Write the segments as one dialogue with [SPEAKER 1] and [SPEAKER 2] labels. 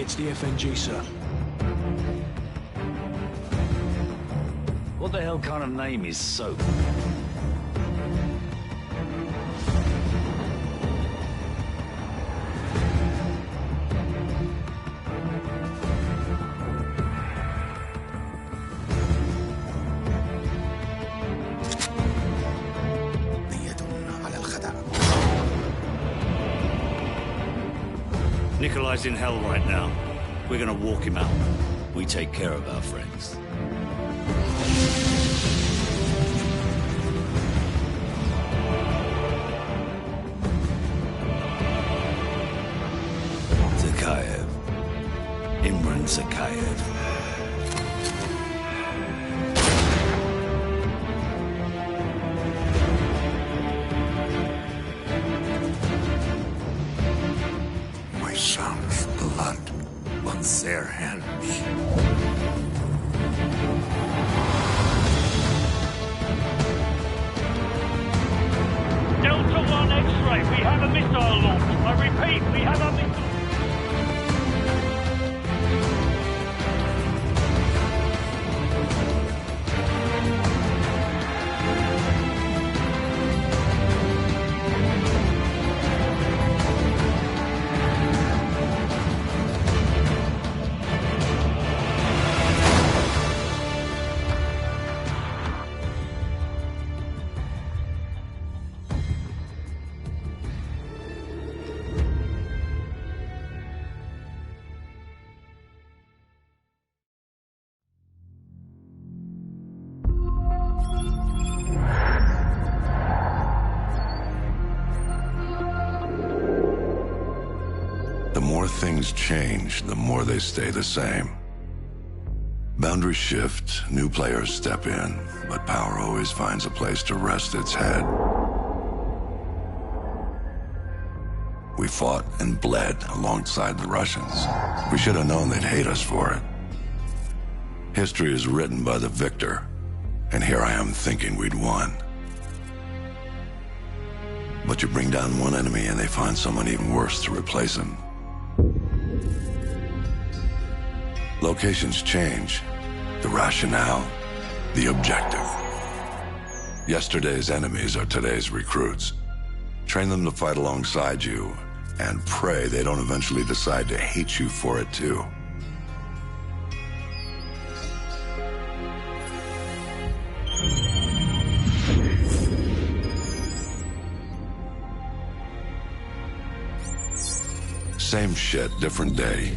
[SPEAKER 1] It's the FNG, sir.
[SPEAKER 2] What the hell kind of name is Soap? Nikolai's in hell right now. We're gonna walk him out. We take care of our friends. Zakayev. Imran Zakayev.
[SPEAKER 3] My son's blood on their hands.
[SPEAKER 4] Delta 1 X-ray, we have a missile launch. I repeat, we have a missile.
[SPEAKER 3] The more things change, the more they stay the same. Boundaries shift, new players step in, but power always finds a place to rest its head. We fought and bled alongside the Russians. We should have known they'd hate us for it. History is written by the victor, and here I am thinking we'd won. But you bring down one enemy and they find someone even worse to replace him. Locations change, the rationale, the objective. Yesterday's enemies are today's recruits. Train them to fight alongside you, and pray they don't eventually decide to hate you for it too. Same shit, different day.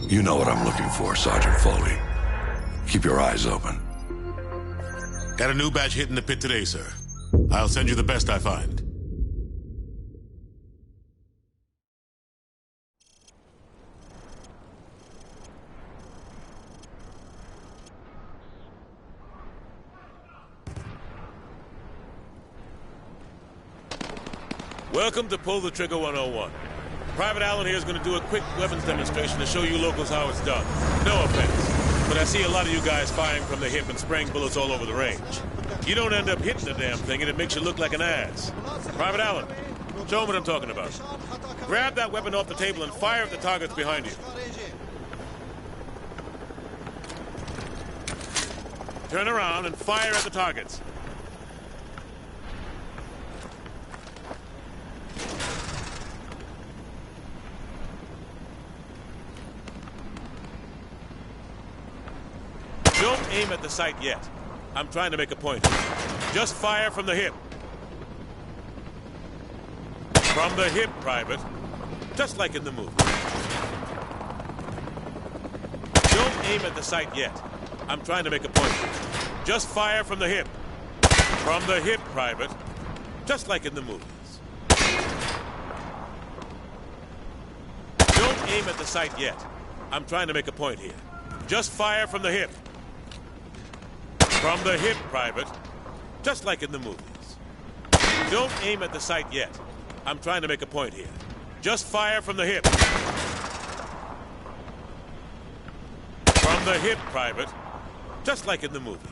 [SPEAKER 3] You know what I'm looking for, Sergeant Foley. Keep your eyes open.
[SPEAKER 5] Got a new batch hitting the pit today, sir. I'll send you the best I find. Welcome to Pull the Trigger 101. Private Allen here is going to do a quick weapons demonstration to show you locals how it's done. No offense, but I see a lot of you guys firing from the hip and spraying bullets all over the range. You don't end up hitting the damn thing and it makes you look like an ass. Private Allen, show them what I'm talking about. Grab that weapon off the table and fire at the targets behind you. Turn around and fire at the targets. Don't aim at the sight yet. I'm trying to make a point. Just fire from the hip. From the hip, Private. Just like in the movie. Don't aim at the sight yet. I'm trying to make a point. Just fire from the hip. From the hip, Private. Just like in the movies. Don't aim at the sight yet. I'm trying to make a point here. Just fire from the hip. From the hip, Private. Just like in the movies. Don't aim at the sight yet. I'm trying to make a point here. Just fire from the hip. From the hip, Private. Just like in the movies.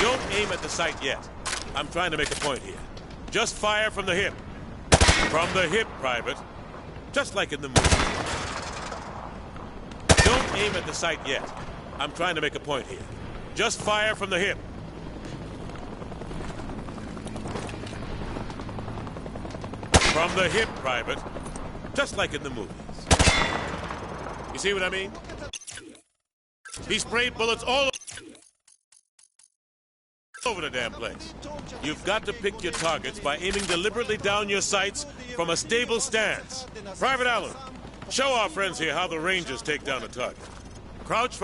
[SPEAKER 5] Don't aim at the sight yet. I'm trying to make a point here. Just fire from the hip. From the hip, Private. Just like in the movie. Don't aim at the sight yet. I'm trying to make a point here. Just fire from the hip. From the hip, Private. Just like in the movies. You see what I mean? He sprayed bullets all over the damn place. You've got to pick your targets by aiming deliberately down your sights from a stable stance. Private Allen, show our friends here how the Rangers take down a target. Crouch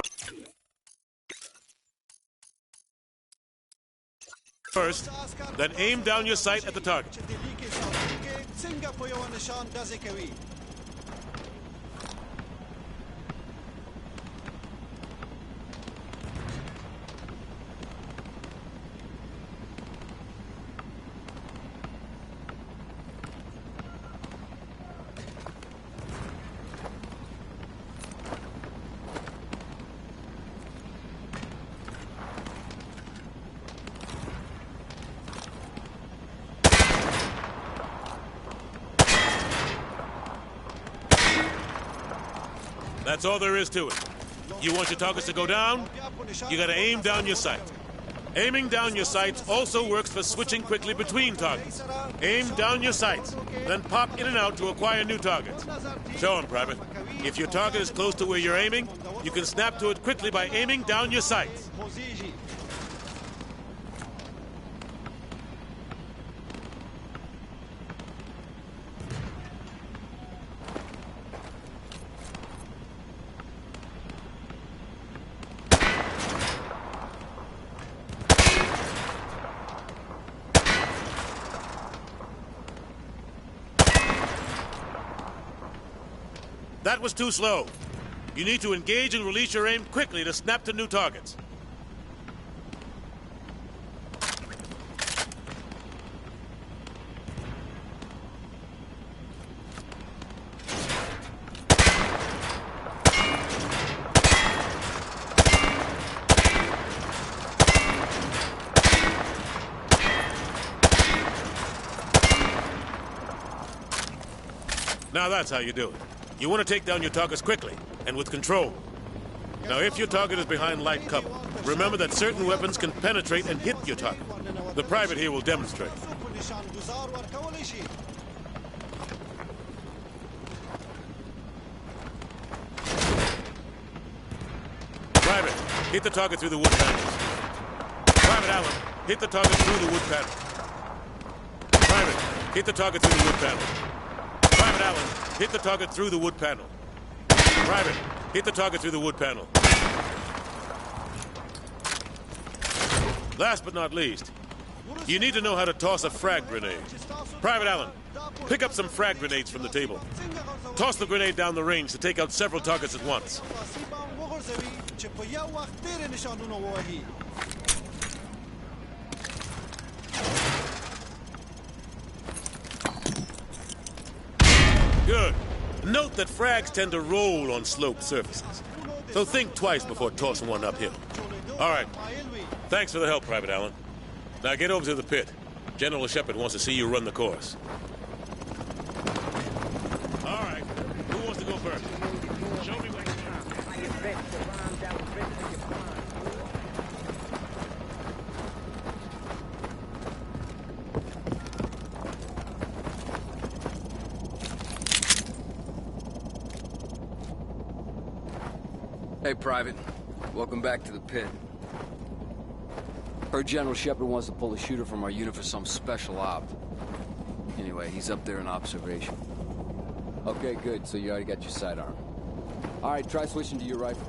[SPEAKER 5] first, then aim down your sight at the target. That's all there is to it. You want your targets to go down? You gotta aim down your sight. Aiming down your sights also works for switching quickly between targets. Aim down your sights, then pop in and out to acquire new targets. Show 'em, Private. If your target is close to where you're aiming, you can snap to it quickly by aiming down your sights. That was too slow. You need to engage and release your aim quickly to snap to new targets. Now that's how you do it. You want to take down your targets quickly, and with control. Now, if your target is behind light cover, remember that certain weapons can penetrate and hit your target. The private here will demonstrate. Private, hit the target through the wood panels. Private Allen, hit the target through the wood panel. Private, hit the target through the wood panel. Private Allen, hit the target through the wood panel. Private, hit the target through the wood panel. Last but not least, you need to know how to toss a frag grenade. Private Allen, pick up some frag grenades from the table. Toss the grenade down the range to take out several targets at once. Good. Note that frags tend to roll on sloped surfaces, so think twice before tossing one uphill. All right. Thanks for the help, Private Allen. Now get over to the pit. General Shepard wants to see you run the course. All right. Who wants to go first? Show me where
[SPEAKER 1] Hey, Private. Welcome back to the pit. Heard General Shepard wants to pull a shooter from our unit for some special op. Anyway, he's up there in observation. Okay, good. So you already got your sidearm. All right, try switching to your rifle.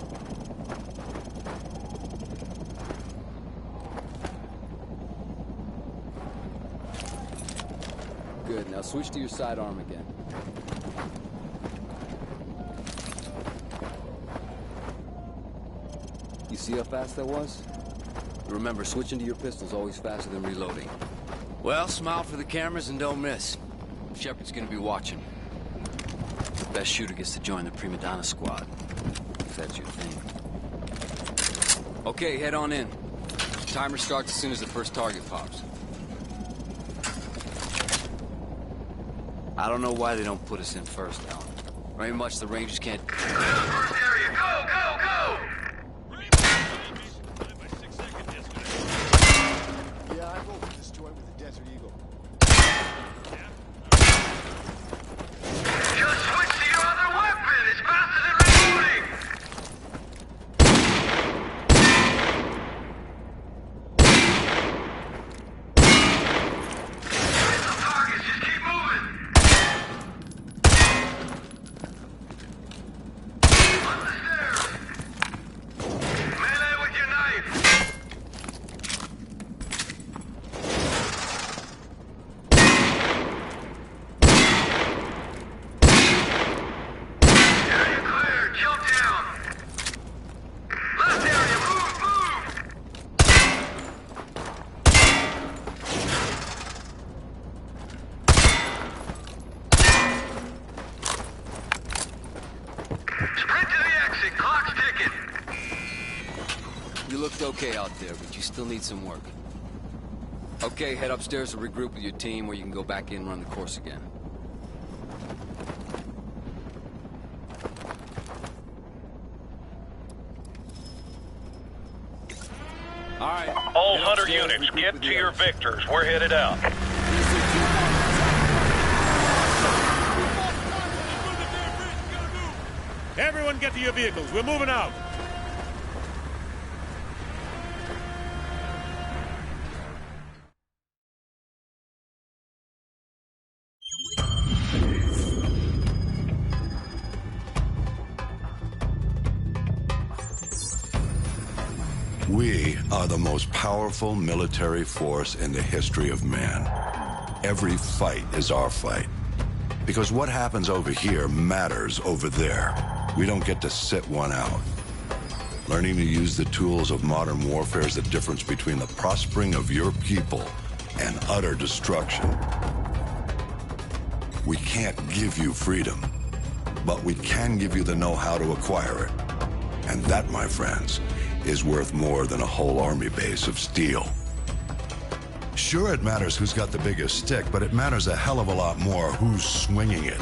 [SPEAKER 1] Good. Now switch to your sidearm again. You see how fast that was? Remember, switching to your pistol's always faster than reloading. Well, smile for the cameras and don't miss. Shepard's gonna be watching. The best shooter gets to join the Prima Donna squad, if that's your thing. Okay, head on in. Timer starts as soon as the first target pops. I don't know why they don't put us in first, Alan. Very much the Rangers can't...
[SPEAKER 6] First area, go, go, go!
[SPEAKER 7] Yeah, I vote we destroy with the Desert Eagle.
[SPEAKER 6] Just switch to your other weapon! It's faster than reloading! Hit some targets, just keep moving! On the stairs! Melee with your knife! Area clear, jump down! Left area, move, move! Sprint to the exit, clock's ticking!
[SPEAKER 1] You looked okay out there, but you still need some work. Okay, head upstairs to regroup with your team, where you can go back in and run the course again. All right.
[SPEAKER 4] All
[SPEAKER 1] head
[SPEAKER 4] Hunter
[SPEAKER 1] upstairs,
[SPEAKER 4] units,
[SPEAKER 1] regroup
[SPEAKER 4] get
[SPEAKER 1] with
[SPEAKER 4] to
[SPEAKER 1] the
[SPEAKER 4] your
[SPEAKER 1] others.
[SPEAKER 4] victors. We're headed out.
[SPEAKER 5] Everyone get to your vehicles. We're moving out.
[SPEAKER 3] We are the most powerful military force in the history of man. Every fight is our fight. Because what happens over here matters over there. We don't get to sit one out. Learning to use the tools of modern warfare is the difference between the prospering of your people and utter destruction. We can't give you freedom, but we can give you the know-how to acquire it. And that, my friends, is worth more than a whole army base of steel. Sure, it matters who's got the biggest stick, but it matters a hell of a lot more who's swinging it.